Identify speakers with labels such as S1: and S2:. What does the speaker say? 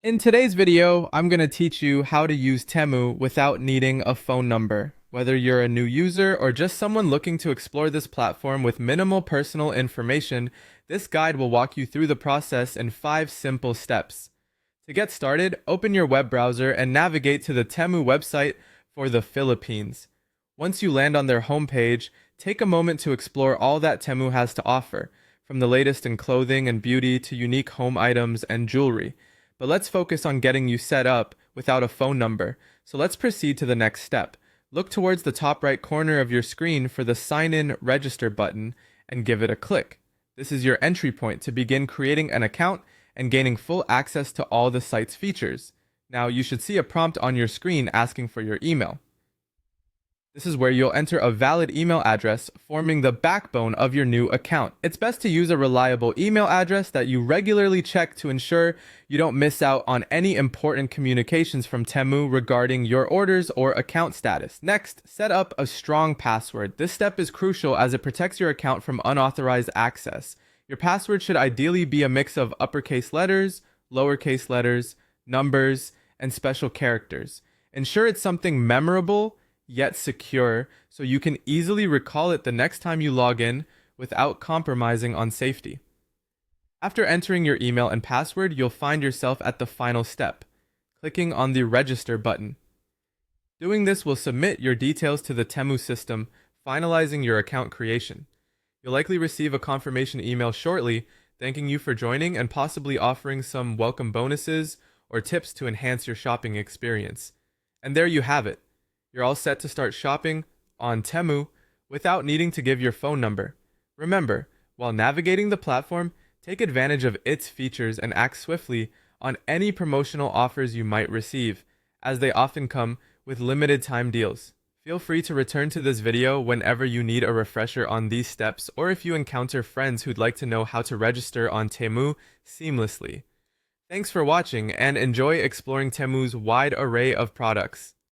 S1: In today's video, I'm going to teach you how to use Temu without needing a phone number. Whether you're a new user or just someone looking to explore this platform with minimal personal information, this guide will walk you through the process in 5 simple steps. To get started, open your web browser and navigate to the Temu website for the Philippines. Once you land on their homepage, take a moment to explore all that Temu has to offer, from the latest in clothing and beauty to unique home items and jewelry. But let's focus on getting you set up without a phone number. So let's proceed to the next step. Look towards the top right corner of your screen for the Sign In Register button and give it a click. This is your entry point to begin creating an account and gaining full access to all the site's features. Now, you should see a prompt on your screen asking for your email. This is where you'll enter a valid email address, forming the backbone of your new account. It's best to use a reliable email address that you regularly check to ensure you don't miss out on any important communications from Temu regarding your orders or account status. Next, set up a strong password. This step is crucial as it protects your account from unauthorized access. Your password should ideally be a mix of uppercase letters, lowercase letters, numbers, and special characters. Ensure it's something memorable yet secure, so you can easily recall it the next time you log in without compromising on safety. After entering your email and password, you'll find yourself at the final step, clicking on the Register button. Doing this will submit your details to the Temu system, finalizing your account creation. You'll likely receive a confirmation email shortly, thanking you for joining and possibly offering some welcome bonuses or tips to enhance your shopping experience. And there you have it. You're all set to start shopping on Temu without needing to give your phone number. Remember, while navigating the platform, take advantage of its features and act swiftly on any promotional offers you might receive, as they often come with limited time deals. Feel free to return to this video whenever you need a refresher on these steps, or if you encounter friends who'd like to know how to register on Temu seamlessly. Thanks for watching and enjoy exploring Temu's wide array of products.